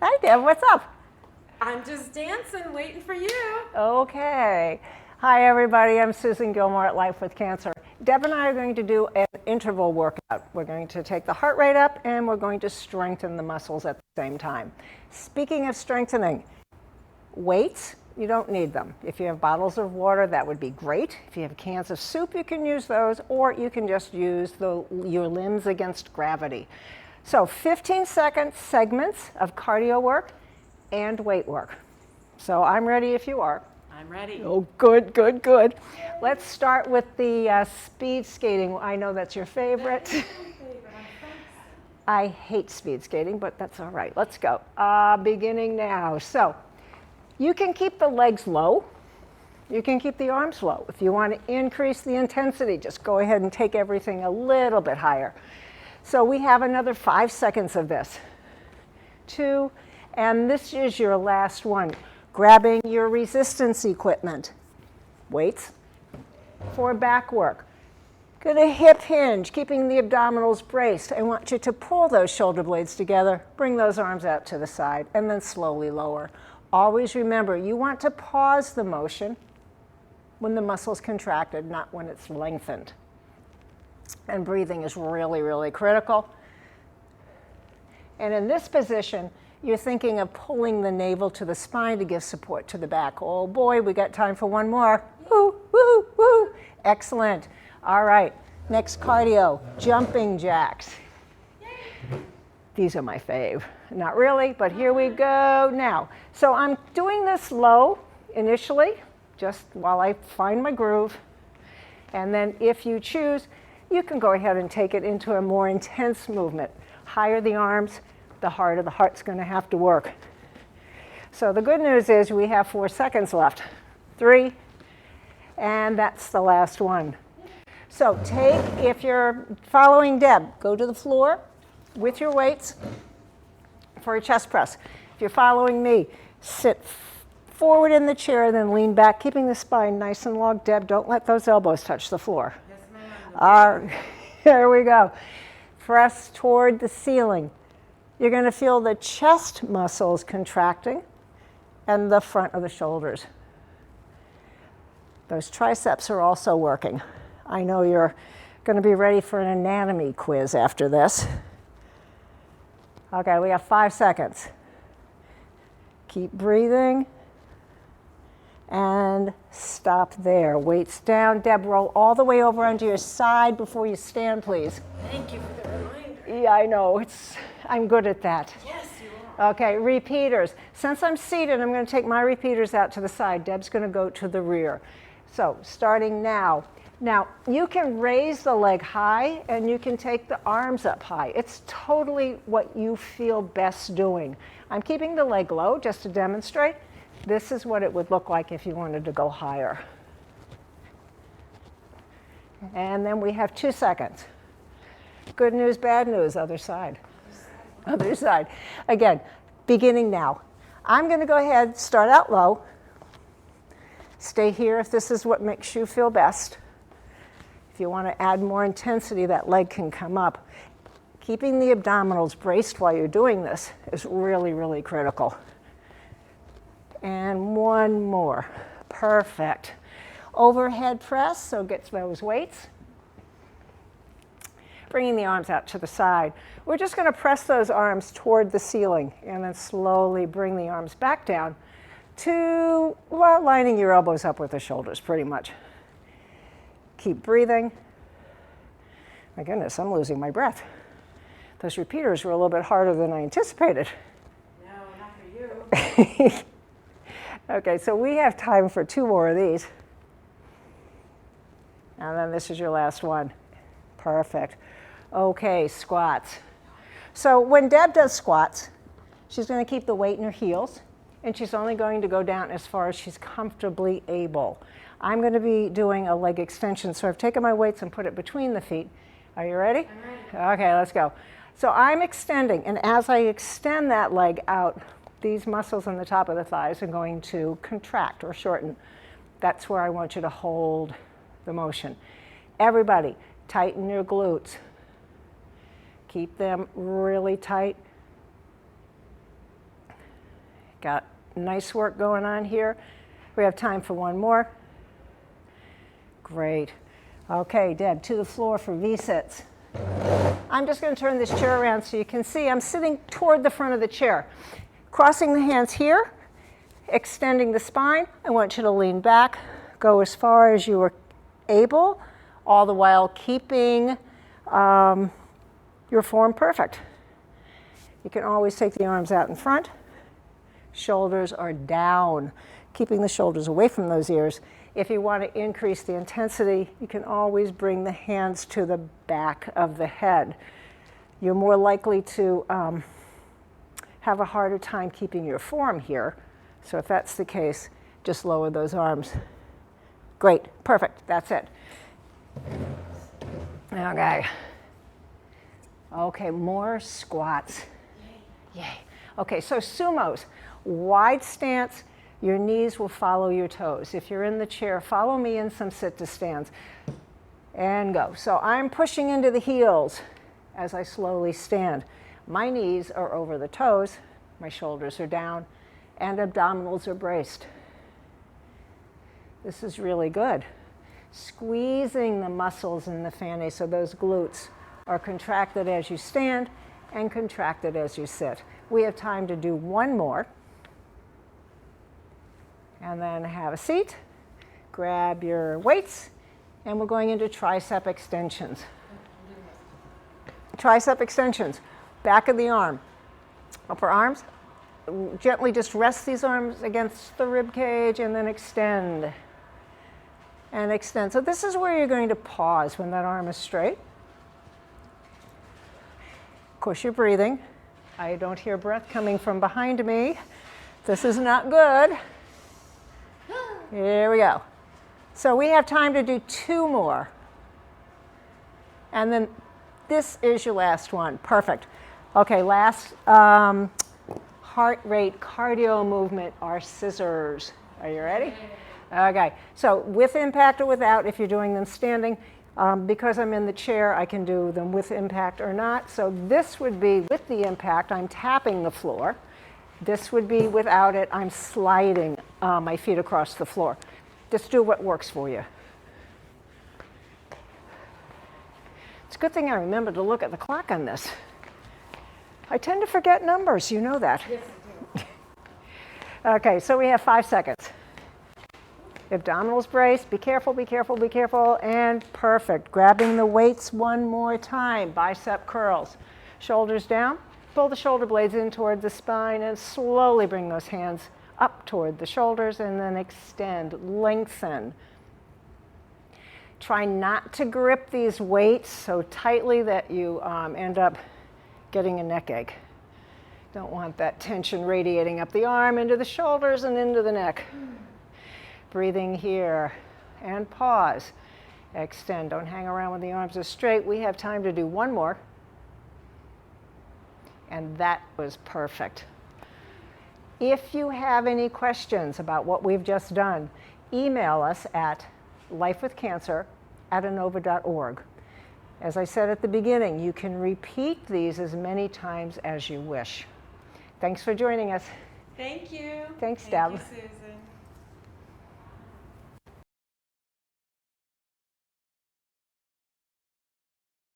Hi, Deb. What's up? I'm just dancing, waiting for you. Okay. Hi, everybody. I'm Susan Gilmore at Life with Cancer. Deb and I are going to do an interval workout. We're going to take the heart rate up and we're going to strengthen the muscles at the same time. Speaking of strengthening, weights, you don't need them. If you have bottles of water, that would be great. If you have cans of soup, you can use those, or you can just use your limbs against gravity. So 15-second segments of cardio work and weight work. So I'm ready if you are. I'm ready. Oh, good, good, good. Let's start with the speed skating. I know that's your favorite. I hate speed skating, but that's all right. Let's go. Beginning now. So you can keep the legs low. You can keep the arms low. If you want to increase the intensity, just go ahead and take everything a little bit higher. So we have another 5 seconds of this. 2, and this is your last one. Grabbing your resistance equipment. Weights for back work. Good a hip hinge, keeping the abdominals braced. I want you to pull those shoulder blades together, bring those arms out to the side, and then slowly lower. Always remember, you want to pause the motion when the muscle's contracted, not when it's lengthened. And breathing is really, really critical. And in this position, you're thinking of pulling the navel to the spine to give support to the back. Oh boy, we got time for one more. Woo, woo, woo. Excellent. All right, next cardio, jumping jacks. These are my fave. Not really, but here we go now. So I'm doing this low initially, just while I find my groove. And then if you choose, you can go ahead and take it into a more intense movement. Higher the arms, the harder the heart's going to have to work. So the good news is we have 4 seconds left. 3, and that's the last one. So if you're following Deb, go to the floor with your weights for a chest press. If you're following me, sit forward in the chair, then lean back, keeping the spine nice and long. Deb, don't let those elbows touch the floor. Yes, ma'am. Here we go. Press toward the ceiling. You're going to feel the chest muscles contracting and the front of the shoulders. Those triceps are also working. I know you're going to be ready for an anatomy quiz after this. Okay, we have 5 seconds. Keep breathing and stop there. Weights down. Deb, roll all the way over onto your side before you stand, please. Thank you for the reminder. Yeah, I know. I'm good at that. Yes, you are. Okay, repeaters. Since I'm seated, I'm going to take my repeaters out to the side. Deb's going to go to the rear. So starting now. Now, you can raise the leg high and you can take the arms up high. It's totally what you feel best doing. I'm keeping the leg low just to demonstrate. This is what it would look like if you wanted to go higher. And then we have 2 seconds. Good news, bad news, other side. Other side. Again, beginning now. I'm going to go ahead, start out low. Stay here if this is what makes you feel best. If you want to add more intensity, that leg can come up. Keeping the abdominals braced while you're doing this is really, really critical. And one more. Perfect. Overhead press, so get those weights. Bringing the arms out to the side. We're just going to press those arms toward the ceiling and then slowly bring the arms back down to, well, lining your elbows up with the shoulders pretty much. Keep breathing. My goodness, I'm losing my breath. Those repeaters were a little bit harder than I anticipated. No, not for you. Okay, so we have time for 2 more of these. And then this is your last one. Perfect. Okay, squats. So when Deb does squats, she's going to keep the weight in her heels, and she's only going to go down as far as she's comfortably able. I'm going to be doing a leg extension, so I've taken my weights and put it between the feet. Are you ready? I'm ready. Okay, let's go. So I'm extending, and as I extend that leg out, these muscles on the top of the thighs are going to contract or shorten. That's where I want you to hold the motion. Everybody, tighten your glutes. Keep them really tight. Got nice work going on here. We have time for one more. Great. Okay, Deb, to the floor for V-sits. I'm just going to turn this chair around so you can see I'm sitting toward the front of the chair. Crossing the hands here, extending the spine. I want you to lean back, go as far as you are able, all the while keeping your form perfect. You can always take the arms out in front. Shoulders are down, keeping the shoulders away from those ears. If you want to increase the intensity, you can always bring the hands to the back of the head. You're more likely to have a harder time keeping your form here. So if that's the case, just lower those arms. Great, perfect, that's it. Okay. Okay, more squats. Yay. Okay, so sumos, wide stance. Your knees will follow your toes. If you're in the chair, follow me in some sit to stands. And go. So I'm pushing into the heels as I slowly stand. My knees are over the toes, my shoulders are down, and abdominals are braced. This is really good. Squeezing the muscles in the fanny so those glutes are contracted as you stand and contracted as you sit. We have time to do one more. And then have a seat, grab your weights, and we're going into tricep extensions. Tricep extensions, back of the arm, upper arms. Gently just rest these arms against the rib cage and then extend. And extend. So this is where you're going to pause when that arm is straight. Of course, you're breathing. I don't hear breath coming from behind me. This is not good. Here we go. So we have time to do two more. And then this is your last one. Perfect. Okay, last heart rate cardio movement are scissors. Are you ready? Okay, so with impact or without, if you're doing them standing, because I'm in the chair, I can do them with impact or not. So this would be with the impact, I'm tapping the floor. This would be without it, I'm sliding my feet across the floor. Just do what works for you. It's a good thing I remember to look at the clock on this. I tend to forget numbers, you know that. Yes, I do. Okay, so we have 5 seconds. Abdominals braced, be careful, be careful, be careful, and perfect. Grabbing the weights one more time, bicep curls. Shoulders down, pull the shoulder blades in toward the spine and slowly bring those hands up toward the shoulders and then extend, lengthen. Try not to grip these weights so tightly that you end up getting a neck ache. Don't want that tension radiating up the arm, into the shoulders, and into the neck. Breathing here, and pause. Extend, don't hang around when the arms are straight. We have time to do one more. And that was perfect. If you have any questions about what we've just done, email us at lifewithcancer@inova.org. As I said at the beginning, you can repeat these as many times as you wish. Thanks for joining us. Thank you. Thanks, Thank Deb. you, Susan.